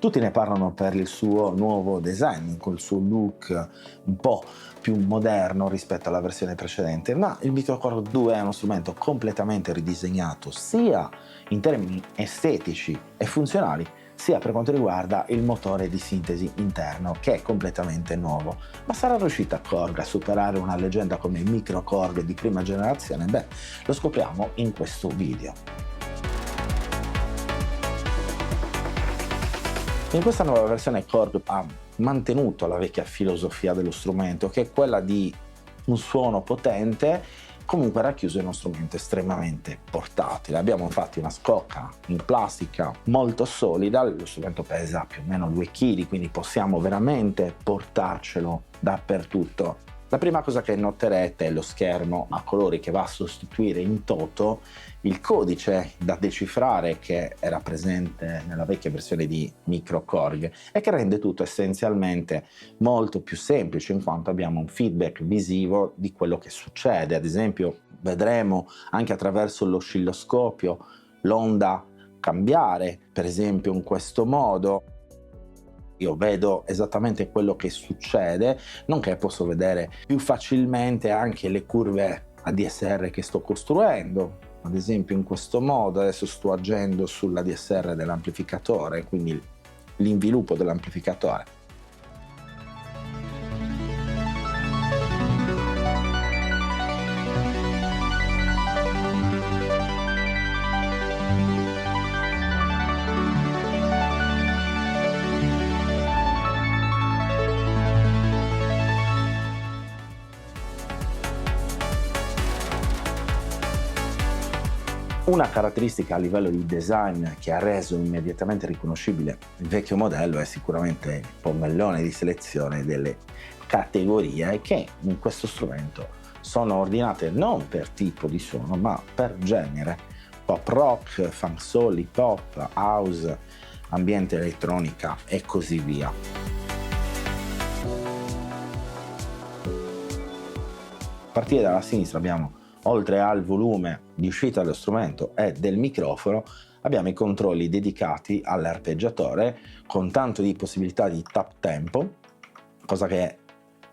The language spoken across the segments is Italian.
Tutti ne parlano per il suo nuovo design, col suo look un po' più moderno rispetto alla versione precedente, ma il MicroKorg 2 è uno strumento completamente ridisegnato sia in termini estetici e funzionali, sia per quanto riguarda il motore di sintesi interno, che è completamente nuovo. Ma sarà riuscita Korg a superare una leggenda come il MicroKorg di prima generazione? Beh, lo scopriamo in questo video. In questa nuova versione Korg ha mantenuto la vecchia filosofia dello strumento, che è quella di un suono potente comunque racchiuso in uno strumento estremamente portatile. Abbiamo infatti una scocca in plastica molto solida, lo strumento pesa più o meno 2 kg, quindi possiamo veramente portarcelo dappertutto. La prima cosa che noterete è lo schermo a colori che va a sostituire in toto il codice da decifrare che era presente nella vecchia versione di MicroKorg e che rende tutto essenzialmente molto più semplice, in quanto abbiamo un feedback visivo di quello che succede. Ad esempio, vedremo anche attraverso l'oscilloscopio l'onda cambiare, per esempio in questo modo. Io vedo esattamente quello che succede, nonché posso vedere più facilmente anche le curve ADSR che sto costruendo. Ad esempio in questo modo adesso sto agendo sull'ADSR dell'amplificatore, quindi l'inviluppo dell'amplificatore. Una caratteristica a livello di design che ha reso immediatamente riconoscibile il vecchio modello è sicuramente il pommellone di selezione delle categorie che in questo strumento sono ordinate non per tipo di suono ma per genere: pop rock, funk soul, hip hop, house, ambiente elettronica e così via. A partire dalla sinistra abbiamo, oltre al volume di uscita dello strumento e del microfono, abbiamo i controlli dedicati all'arpeggiatore con tanto di possibilità di tap tempo, cosa che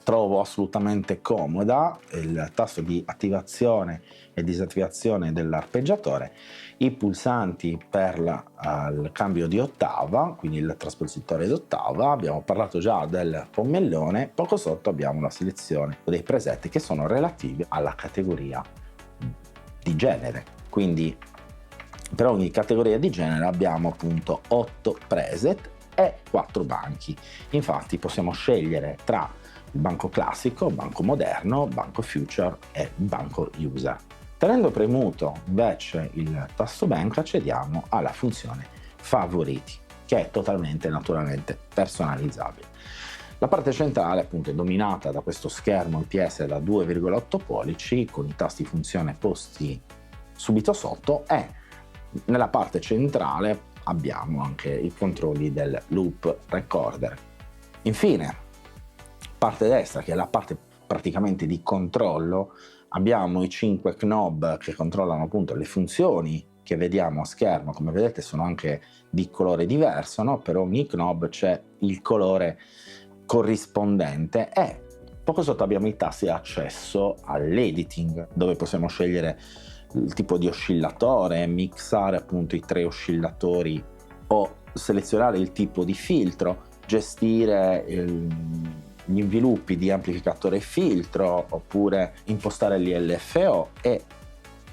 trovo assolutamente comoda, il tasto di attivazione e disattivazione dell'arpeggiatore, i pulsanti per il cambio di ottava, quindi il traspositore d'ottava. Abbiamo parlato già del pommellone, poco sotto abbiamo la selezione dei preset che sono relativi alla categoria di genere, quindi per ogni categoria di genere abbiamo appunto 8 preset e 4 banchi. Infatti possiamo scegliere tra il banco classico, banco moderno, banco future e banco user. Tenendo premuto invece il tasto bank accediamo alla funzione favoriti, che è totalmente naturalmente personalizzabile. La parte centrale appunto è dominata da questo schermo IPS da 2,8 pollici con i tasti funzione posti subito sotto, e nella parte centrale abbiamo anche i controlli del loop recorder. Infine, parte destra, che è la parte praticamente di controllo, abbiamo i 5 knob che controllano appunto le funzioni che vediamo a schermo. Come vedete sono anche di colore diverso, no? Per ogni knob c'è il colore corrispondente e poco sotto abbiamo i tasti di accesso all'editing, dove possiamo scegliere il tipo di oscillatore, mixare appunto i 3 oscillatori o selezionare il tipo di filtro, gestire gli inviluppi di amplificatore e filtro, oppure impostare l'ILFO e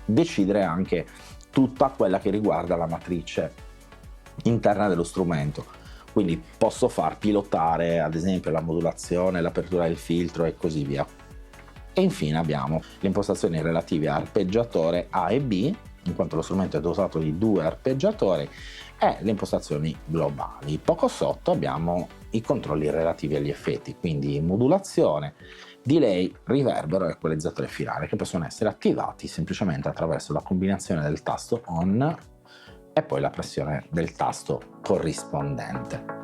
decidere anche tutta quella che riguarda la matrice interna dello strumento. Quindi posso far pilotare ad esempio la modulazione, l'apertura del filtro e così via. E infine abbiamo le impostazioni relative a arpeggiatore A e B, in quanto lo strumento è dotato di 2 arpeggiatori, e le impostazioni globali. Poco sotto abbiamo i controlli relativi agli effetti, quindi modulazione, delay, riverbero e equalizzatore finale, che possono essere attivati semplicemente attraverso la combinazione del tasto on e poi la pressione del tasto corrispondente.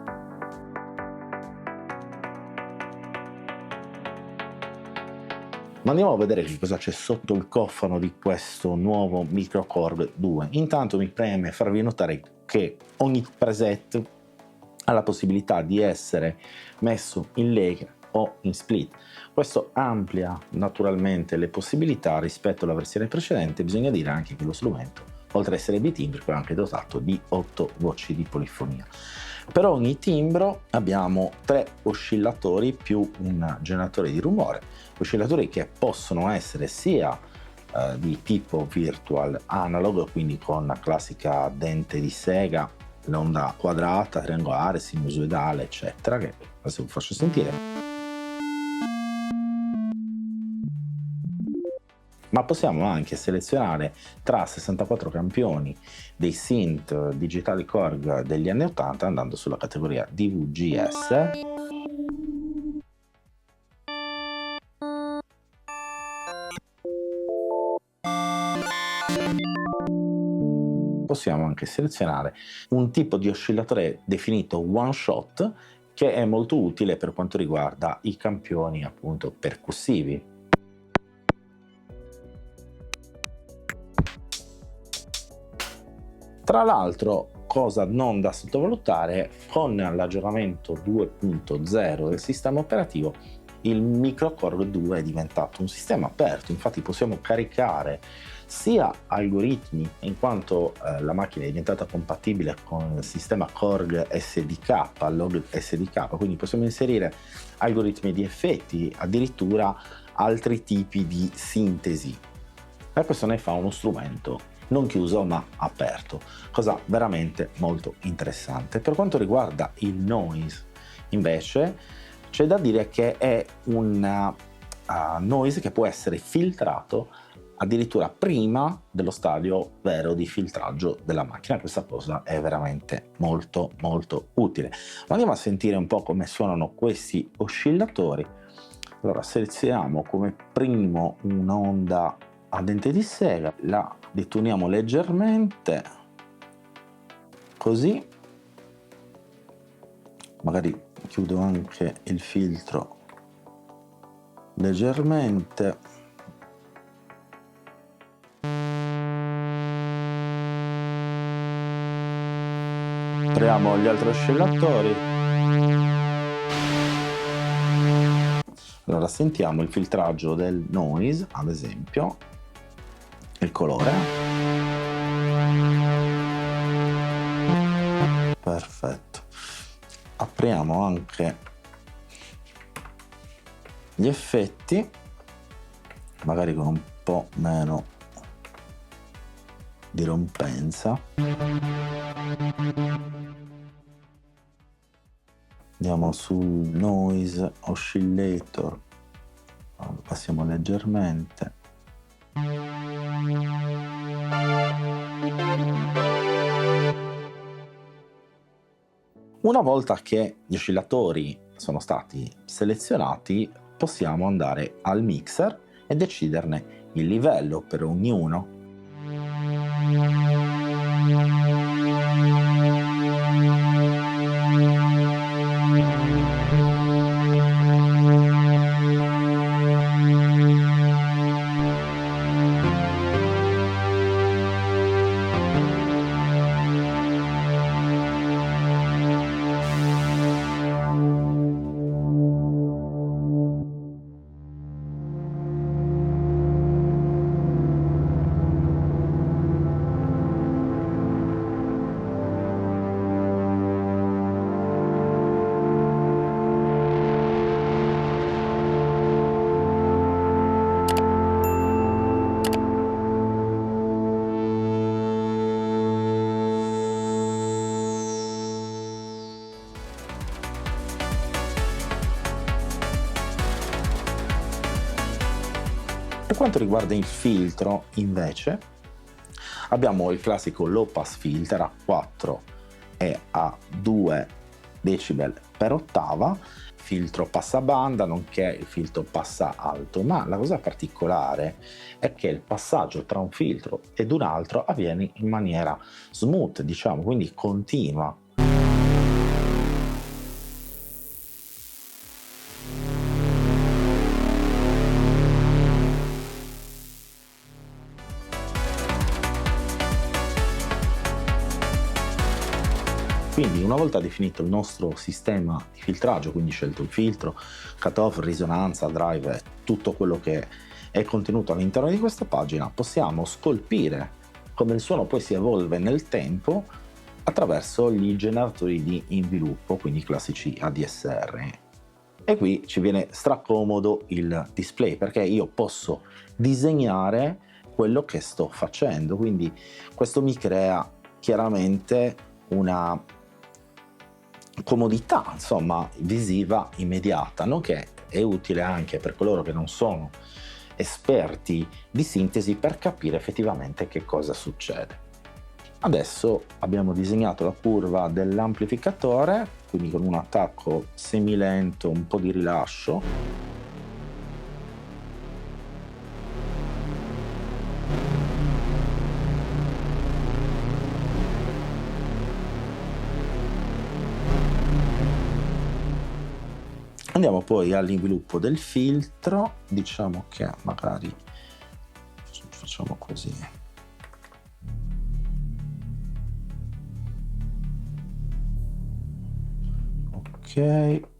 Ma andiamo a vedere che cosa c'è sotto il cofano di questo nuovo MicroKorg 2. Intanto mi preme farvi notare che ogni preset ha la possibilità di essere messo in lega o in split. Questo amplia naturalmente le possibilità rispetto alla versione precedente. Bisogna dire anche che lo strumento, oltre ad essere bitimbrico, è anche dotato di 8 voci di polifonia. Per ogni timbro abbiamo 3 oscillatori più un generatore di rumore, oscillatori che possono essere sia di tipo virtual analog, quindi con la classica dente di sega, l'onda quadrata, triangolare, sinusoidale, eccetera, che adesso vi faccio sentire. Ma possiamo anche selezionare tra 64 campioni dei synth digitali Korg degli anni 80 andando sulla categoria DVGS. Possiamo anche selezionare un tipo di oscillatore definito one shot, che è molto utile per quanto riguarda i campioni appunto percussivi. Tra l'altro, cosa non da sottovalutare, con l'aggiornamento 2.0 del sistema operativo il MicroKorg 2 è diventato un sistema aperto, infatti possiamo caricare sia algoritmi, in quanto la macchina è diventata compatibile con il sistema Korg SDK, Log SDK, quindi possiamo inserire algoritmi di effetti, addirittura altri tipi di sintesi. E questo ne fa uno strumento non chiuso ma aperto, cosa veramente molto interessante. Per quanto riguarda il noise, invece, c'è da dire che è un noise che può essere filtrato addirittura prima dello stadio vero di filtraggio della macchina. Questa cosa è veramente molto molto utile. Ma andiamo a sentire un po' come suonano questi oscillatori. Allora, selezioniamo come primo un'onda a dente di sega, la detuniamo leggermente, così, magari chiudo anche il filtro leggermente. Apriamo gli altri oscillatori. Allora sentiamo il filtraggio del noise, ad esempio, il colore. Perfetto. Apriamo anche gli effetti, magari con un po' meno di rompenza. Andiamo sul noise oscillator, passiamo leggermente. Una volta che gli oscillatori sono stati selezionati, possiamo andare al mixer e deciderne il livello per ognuno. Per quanto riguarda il filtro, invece, abbiamo il classico low pass filter a 4 e a 2 decibel per ottava, filtro passabanda nonché il filtro passa alto, ma la cosa particolare è che il passaggio tra un filtro ed un altro avviene in maniera smooth, diciamo, quindi continua. Quindi una volta definito il nostro sistema di filtraggio, quindi scelto il filtro, cutoff, risonanza, drive, tutto quello che è contenuto all'interno di questa pagina, possiamo scolpire come il suono poi si evolve nel tempo attraverso gli generatori di inviluppo, quindi i classici ADSR. E qui ci viene stracomodo il display, perché io posso disegnare quello che sto facendo, quindi questo mi crea chiaramente una comodità, insomma, visiva immediata, nonché è utile anche per coloro che non sono esperti di sintesi per capire effettivamente che cosa succede. Adesso abbiamo disegnato la curva dell'amplificatore, quindi con un attacco semilento, un po' di rilascio. Andiamo poi all'inviluppo del filtro, diciamo che magari facciamo così. Ok.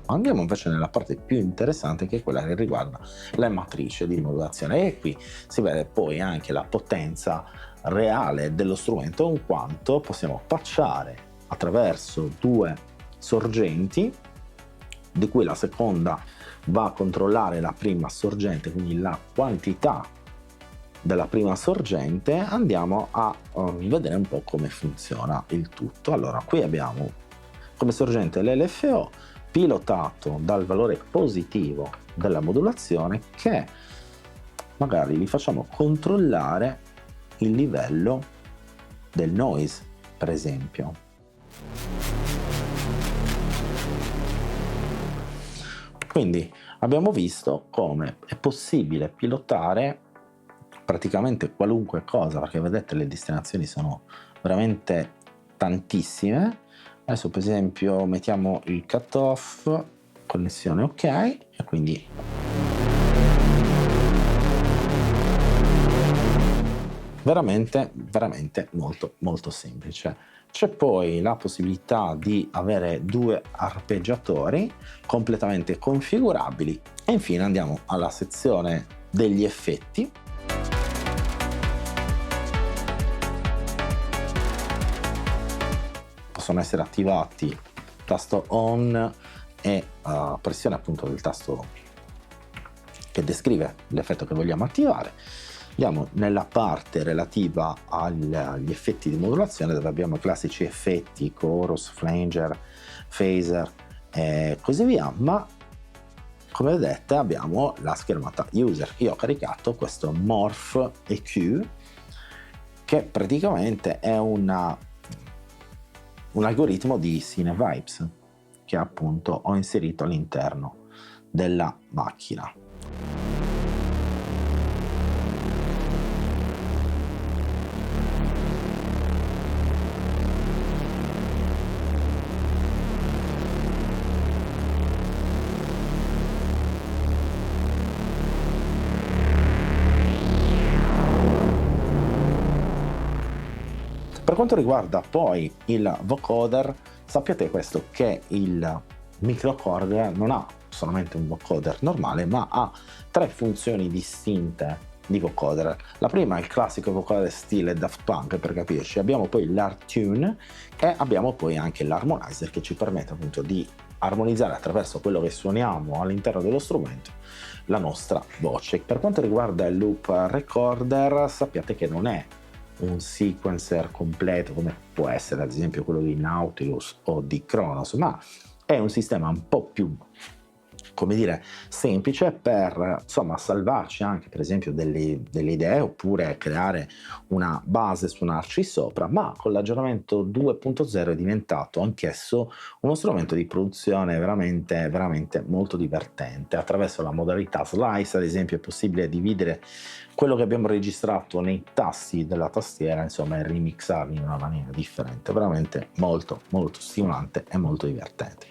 Andiamo invece nella parte più interessante, che è quella che riguarda la matrice di modulazione, e qui si vede poi anche la potenza reale dello strumento, in quanto possiamo patchare attraverso due sorgenti, di cui la seconda va a controllare la prima sorgente, quindi la quantità della prima sorgente. Andiamo a vedere un po' come funziona il tutto. Allora, qui abbiamo come sorgente l'LFO pilotato dal valore positivo della modulazione, che magari gli facciamo controllare il livello del noise, per esempio. Quindi abbiamo visto come è possibile pilotare praticamente qualunque cosa, perché vedete le destinazioni sono veramente tantissime. Adesso per esempio mettiamo il cutoff, connessione ok, e quindi veramente molto semplice. C'è poi la possibilità di avere due arpeggiatori completamente configurabili, e infine andiamo alla sezione degli effetti. Possono essere attivati tasto on e pressione appunto del tasto che descrive l'effetto che vogliamo attivare. Andiamo nella parte relativa agli effetti di modulazione, dove abbiamo i classici effetti chorus, flanger, phaser e così via, ma come vedete abbiamo la schermata user. Io ho caricato questo Morph EQ, che praticamente è un algoritmo di Cinevibes che appunto ho inserito all'interno della macchina. Per quanto riguarda poi il vocoder, sappiate questo, che il microKORG non ha solamente un vocoder normale, ma ha tre funzioni distinte di vocoder. La prima è il classico vocoder stile Daft Punk, per capirci. Abbiamo poi l'Art-Tune e abbiamo poi anche l'Harmonizer, che ci permette appunto di armonizzare attraverso quello che suoniamo all'interno dello strumento la nostra voce. Per quanto riguarda il Loop Recorder, sappiate che non è un sequencer completo come può essere ad esempio quello di Nautilus o di Kronos, ma è un sistema un po' più come dire, semplice per insomma salvarci anche per esempio delle idee, oppure creare una base, suonarci sopra, ma con l'aggiornamento 2.0 è diventato anch'esso uno strumento di produzione veramente molto divertente. Attraverso la modalità slice, ad esempio, è possibile dividere quello che abbiamo registrato nei tasti della tastiera, insomma, e remixarli in una maniera differente, veramente molto stimolante e molto divertente.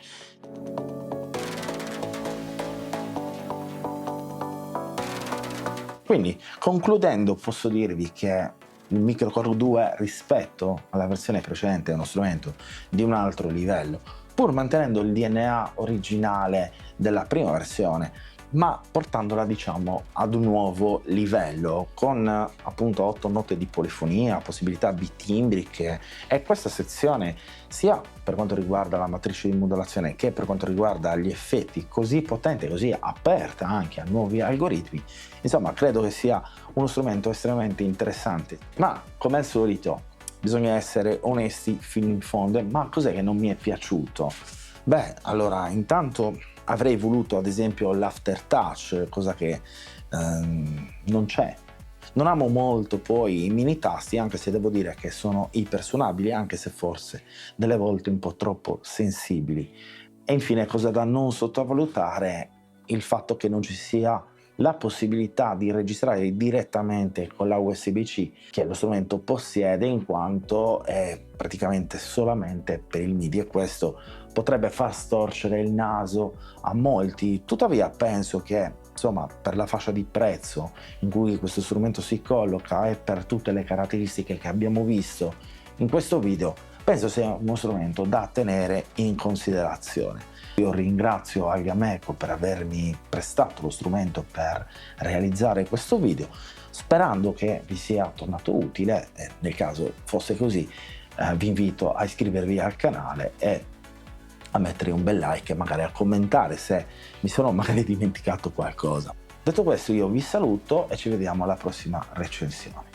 Quindi, concludendo, posso dirvi che il Microcore 2 rispetto alla versione precedente è uno strumento di un altro livello, pur mantenendo il DNA originale della prima versione, ma portandola diciamo ad un nuovo livello, con appunto 8 note di polifonia, possibilità bitimbriche, e questa sezione, sia per quanto riguarda la matrice di modulazione che per quanto riguarda gli effetti, così potente, così aperta anche a nuovi algoritmi, insomma credo che sia uno strumento estremamente interessante. Ma come al solito bisogna essere onesti fino in fondo. Ma cos'è che non mi è piaciuto? Beh, allora, intanto avrei voluto ad esempio l'aftertouch, cosa che non c'è. Non amo molto poi i mini tasti, anche se devo dire che sono ipersuonabili, anche se forse delle volte un po' troppo sensibili. E infine, cosa da non sottovalutare, il fatto che non ci sia la possibilità di registrare direttamente con la USB-C che lo strumento possiede, in quanto è praticamente solamente per il MIDI, e questo potrebbe far storcere il naso a molti. Tuttavia penso che insomma, per la fascia di prezzo in cui questo strumento si colloca e per tutte le caratteristiche che abbiamo visto in questo video, penso sia uno strumento da tenere in considerazione. Io ringrazio Algameco per avermi prestato lo strumento per realizzare questo video, sperando che vi sia tornato utile, e nel caso fosse così vi invito a iscrivervi al canale e a mettere un bel like e magari a commentare se mi sono magari dimenticato qualcosa. Detto questo, io vi saluto e ci vediamo alla prossima recensione.